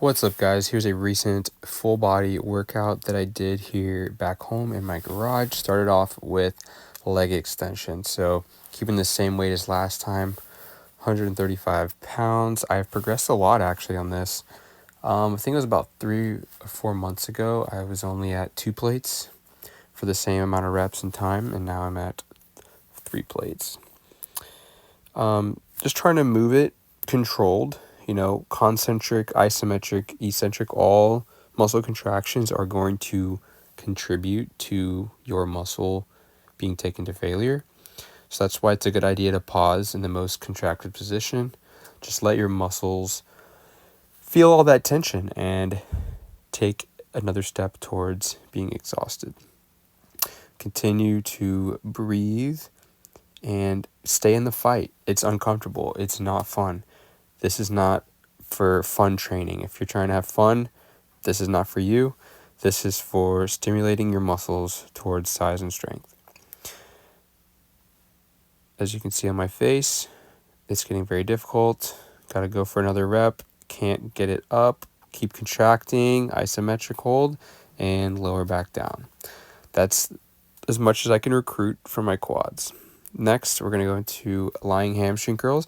What's up, guys? Here's a recent full body workout that I did here back home in my garage. Started off with leg extension. So keeping the same weight as last time, 135 pounds. I've progressed a lot actually on this. I think it was about 3 or 4 months ago. I was only at 2 plates for the same amount of reps and time, and now I'm at 3 plates. Just trying to move it controlled, concentric, isometric, eccentric, all muscle contractions are going to contribute to your muscle being taken to failure. So that's why it's a good idea to pause in the most contracted position. Just let your muscles feel all that tension and take another step towards being exhausted. Continue to breathe and stay in the fight. It's uncomfortable. It's not fun. This is not for fun training. If you're trying to have fun, this is not for you. This is for stimulating your muscles towards size and strength. As you can see on my face, it's getting very difficult. Got to go for another rep. Can't get it up. Keep contracting, isometric hold, and lower back down. That's as much as I can recruit from my quads. Next, we're going to go into lying hamstring curls.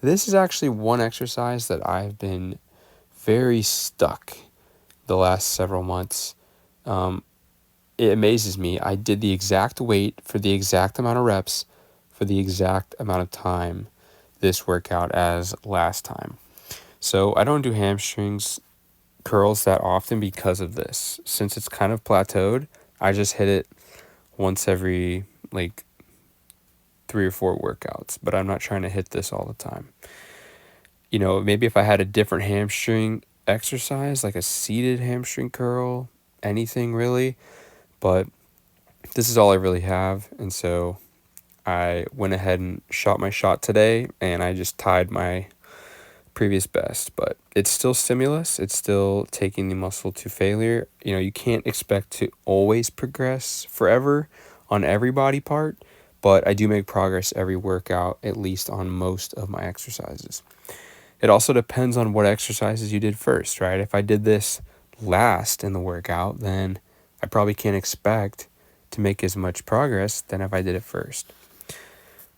This is actually one exercise that I've been very stuck the last several months. It amazes me. I did the exact weight for the exact amount of reps for the exact amount of time this workout as last time. So I don't do hamstrings curls that often because of this. Since it's kind of plateaued, I just hit it once every 3 or 4 workouts, but I'm not trying to hit this all the time. Maybe if I had a different hamstring exercise, like a seated hamstring curl, anything really, but this is all I really have. And so I went ahead and shot my shot today, and I just tied my previous best, but it's still stimulus. It's still taking the muscle to failure. You can't expect to always progress forever on every body part, but I do make progress every workout, at least on most of my exercises. It also depends on what exercises you did first, right? If I did this last in the workout, then I probably can't expect to make as much progress than if I did it first.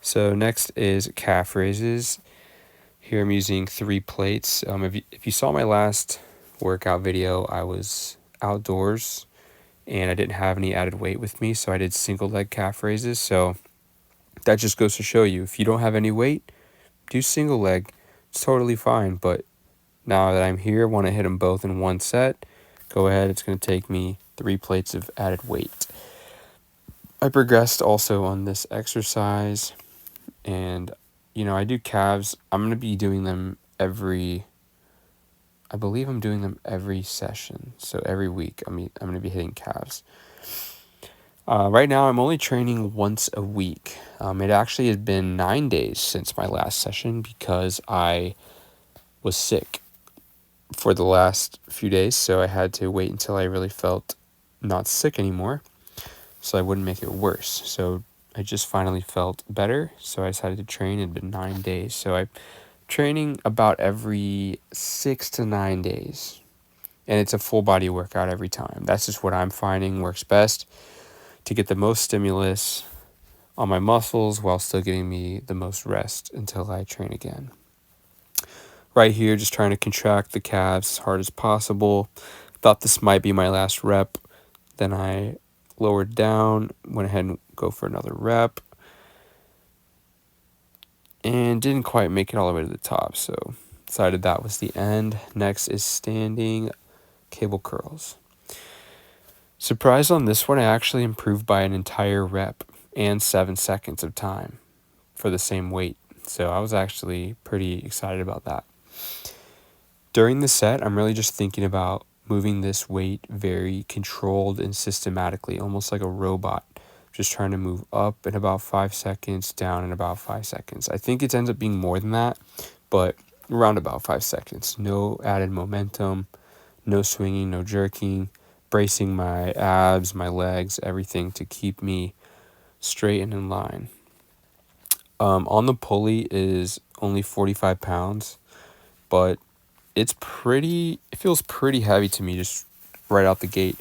So next is calf raises. Here I'm using 3 plates. If you saw my last workout video, I was outdoors and I didn't have any added weight with me, so I did single leg calf raises. So that just goes to show you, if you don't have any weight, do single leg. It's totally fine, but now that I'm here, want to hit them both in one set, go ahead. It's going to take me 3 plates of added weight. I progressed also on this exercise, and I do calves. I'm going to be doing them I believe I'm doing them every session. So every week I'm going to be hitting calves. Right now I'm only training once a week. It actually has been 9 days since my last session because I was sick for the last few days. So I had to wait until I really felt not sick anymore so I wouldn't make it worse. So I just finally felt better. So I decided to train. It had been 9 days. So I'm training about every 6 to 9 days. And it's a full body workout every time. That's just what I'm finding works best to get the most stimulus on my muscles while still giving me the most rest until I train again. Right here, just trying to contract the calves as hard as possible. Thought this might be my last rep. Then I lowered down, went ahead and go for another rep. And didn't quite make it all the way to the top, so decided that was the end. Next is standing cable curls. Surprised on this one, I actually improved by an entire rep and 7 seconds of time for the same weight. So I was actually pretty excited about that. During the set, I'm really just thinking about moving this weight very controlled and systematically, almost like a robot. Just trying to move up in about 5 seconds, down in about 5 seconds. I think it ends up being more than that, but around about 5 seconds. No added momentum, no swinging, no jerking, bracing my abs, my legs, everything to keep me straight and in line. On the pulley is only 45 pounds, but it feels pretty heavy to me just right out the gate.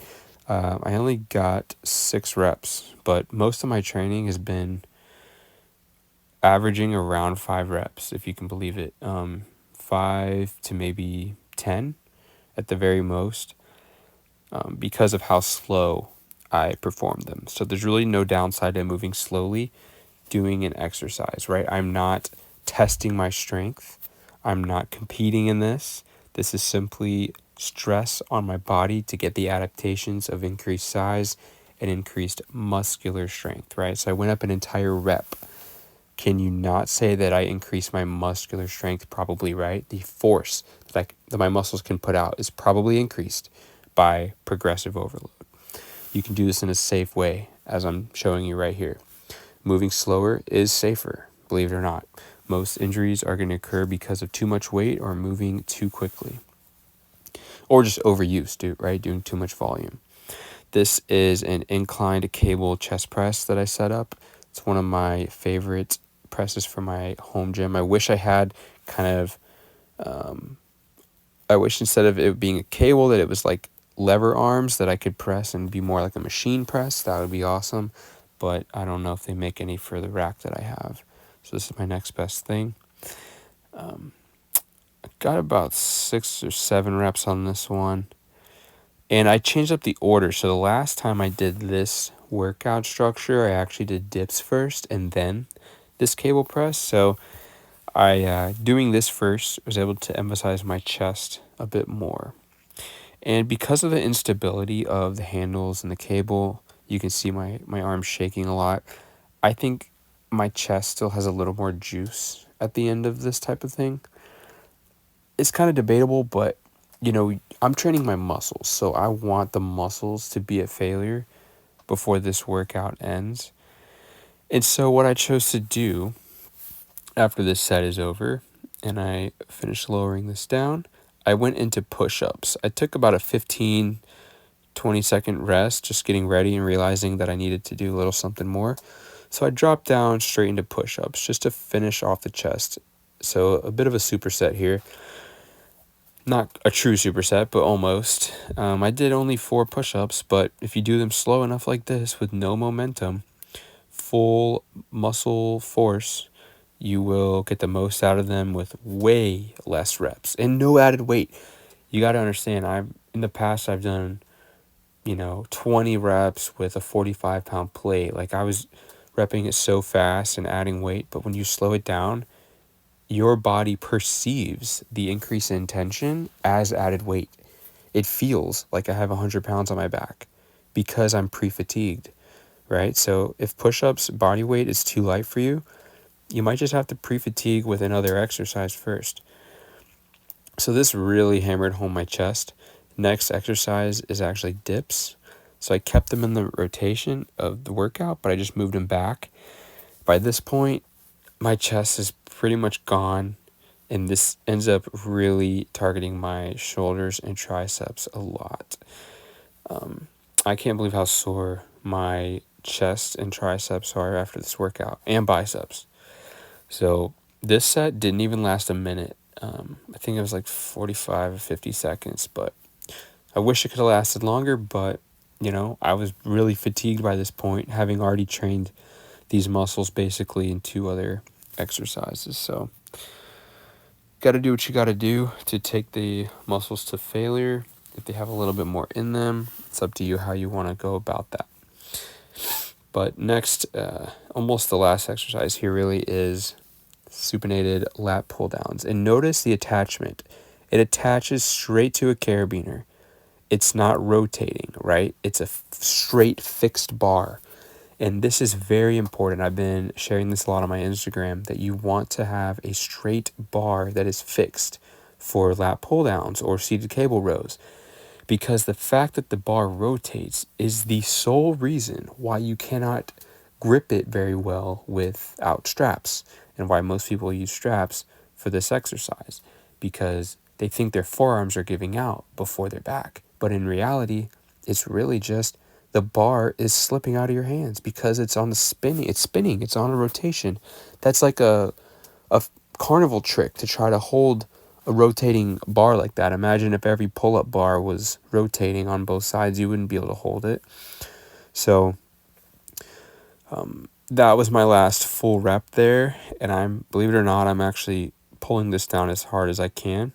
I only got 6 reps, but most of my training has been averaging around 5 reps, if you can believe it. 5 to maybe 10 at the very most, because of how slow I perform them. So there's really no downside to moving slowly, doing an exercise, right? I'm not testing my strength. I'm not competing in this. This is simply stress on my body to get the adaptations of increased size and increased muscular strength, right? So I went up an entire rep. Can you not say that I increased my muscular strength? Probably, right? The force that my muscles can put out is probably increased by progressive overload. You can do this in a safe way, as I'm showing you right here. Moving slower is safer, believe it or not. Most injuries are going to occur because of too much weight or moving too quickly, or just overuse, right? Doing too much volume. This is an inclined cable chest press that I set up. It's one of my favorite presses for my home gym. I wish I had kind of, I wish instead of it being a cable that it was like lever arms that I could press and be more like a machine press. That would be awesome. But I don't know if they make any for the rack that I have. So this is my next best thing. I got about 6 or 7 reps on this one. And I changed up the order. So the last time I did this workout structure, I actually did dips first and then this cable press. So I doing this first was able to emphasize my chest a bit more. And because of the instability of the handles and the cable, you can see my arms shaking a lot. I think my chest still has a little more juice at the end of this type of thing. It's kind of debatable, but I'm training my muscles, so I want the muscles to be at failure before this workout ends. And so what I chose to do after this set is over and I finished lowering this down, I went into push-ups. I took about a 15-20 second rest, just getting ready and realizing that I needed to do a little something more. So I dropped down straight into push-ups just to finish off the chest. So a bit of a superset here. Not a true superset, but almost. I did only 4 push-ups, but if you do them slow enough like this with no momentum, full muscle force, you will get the most out of them with way less reps and no added weight. You got to understand, in the past I've done 20 reps with a 45-pound plate. Like I was repping it so fast and adding weight, but when you slow it down, your body perceives the increase in tension as added weight. It feels like I have 100 pounds on my back because I'm pre-fatigued, right? So if push-ups body weight is too light for you, you might just have to pre-fatigue with another exercise first. So this really hammered home my chest. Next exercise is actually dips. So I kept them in the rotation of the workout, but I just moved them back. By this point, my chest is pretty much gone, and this ends up really targeting my shoulders and triceps a lot. I can't believe how sore my chest and triceps are after this workout, and biceps. So this set didn't even last a minute. I think it was like 45 or 50 seconds, but I wish it could have lasted longer, but I was really fatigued by this point, having already trained these muscles basically in 2 other exercises. So got to do what you got to do to take the muscles to failure. If they have a little bit more in them, it's up to you how you want to go about that. But next, almost the last exercise here really is supinated lat pull downs. And notice the attachment. It attaches straight to a carabiner. It's not rotating, right? It's a straight fixed bar. And this is very important. I've been sharing this a lot on my Instagram, that you want to have a straight bar that is fixed for lat pull downs or seated cable rows. Because the fact that the bar rotates is the sole reason why you cannot grip it very well without straps, and why most people use straps for this exercise, because they think their forearms are giving out before their back. But in reality, it's really just the bar is slipping out of your hands because it's on the spinning. It's on a rotation. That's like a carnival trick to try to hold a rotating bar like that. Imagine if every pull-up bar was rotating on both sides, you wouldn't be able to hold it. So that was my last full rep there, and believe it or not, I'm actually pulling this down as hard as I can,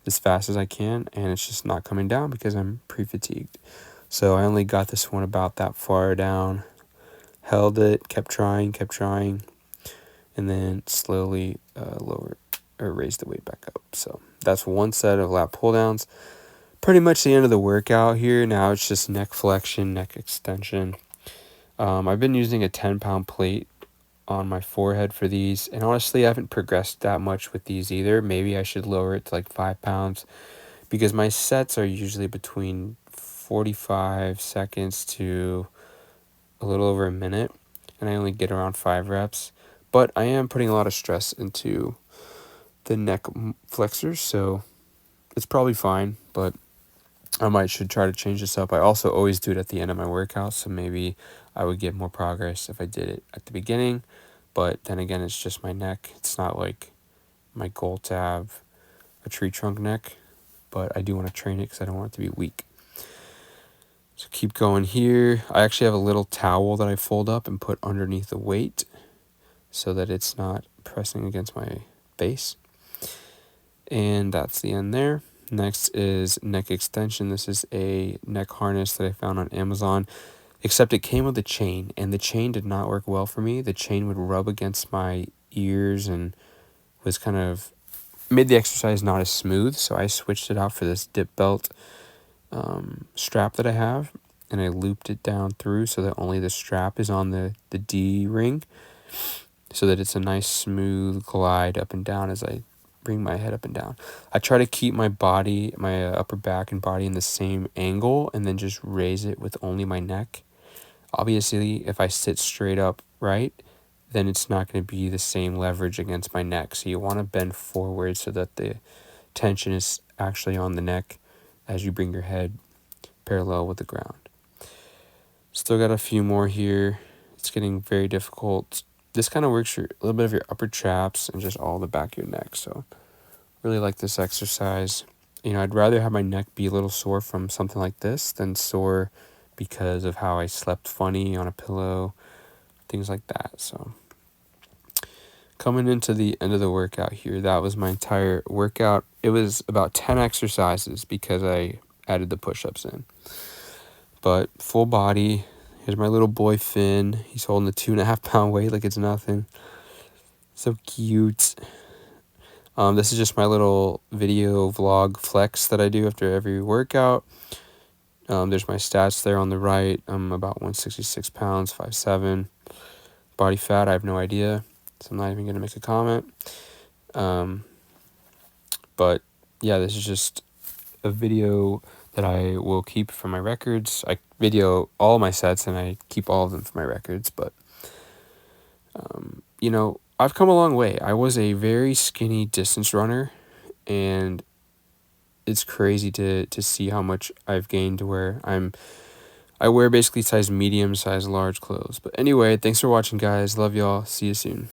as fast as I can, and it's just not coming down because I'm pre-fatigued. So I only got this one about that far down, held it, kept trying, and then slowly lower or raise the weight back up. So that's one set of lat pull downs. Pretty much the end of the workout here. Now it's just neck flexion, neck extension. I've been using a 10-pound plate on my forehead for these, and honestly I haven't progressed that much with these either. Maybe I should lower it to like 5 pounds, because my sets are usually between 45 seconds to a little over a minute, and I only get around 5 reps. But I am putting a lot of stress into the neck flexors, so it's probably fine, but should try to change this up. I also always do it at the end of my workout, so maybe I would get more progress if I did it at the beginning. But then again, it's just my neck. It's not like my goal to have a tree trunk neck, but I do want to train it because I don't want it to be weak. So keep going here. I actually have a little towel that I fold up and put underneath the weight so that it's not pressing against my base. And that's the end there. Next is neck extension. This is a neck harness that I found on Amazon, except it came with a chain, and the chain did not work well for me. The chain would rub against my ears and was kind of made the exercise not as smooth, so I switched it out for this dip belt strap that I have, and I looped it down through so that only the strap is on the D ring, so that it's a nice smooth glide up and down as I bring my head up and down. I try to keep my body, my upper back and body in the same angle, and then just raise it with only my neck. Obviously, if I sit straight up right, then it's not going to be the same leverage against my neck. So you want to bend forward so that the tension is actually on the neck as you bring your head parallel with the ground. Still got a few more here. It's getting very difficult. This kind of works for a little bit of your upper traps and just all the back of your neck. So really like this exercise. I'd rather have my neck be a little sore from something like this than sore because of how I slept funny on a pillow, things like that. So coming into the end of the workout here, that was my entire workout. It was about 10 exercises because I added the push-ups in. But full body. Here's my little boy Finn. He's holding the 2.5-pound weight like it's nothing. So cute. This is just my little video vlog flex that I do after every workout. There's my stats there on the right. I'm about 166 pounds, 5'7". Body fat, I have no idea, so I'm not even going to make a comment. But yeah, this is just a video that I will keep for my records. I video all my sets and I keep all of them for my records. But, I've come a long way. I was a very skinny distance runner, and it's crazy to see how much I've gained to where I wear basically size medium, size large clothes. But anyway, thanks for watching, guys. Love y'all. See you soon.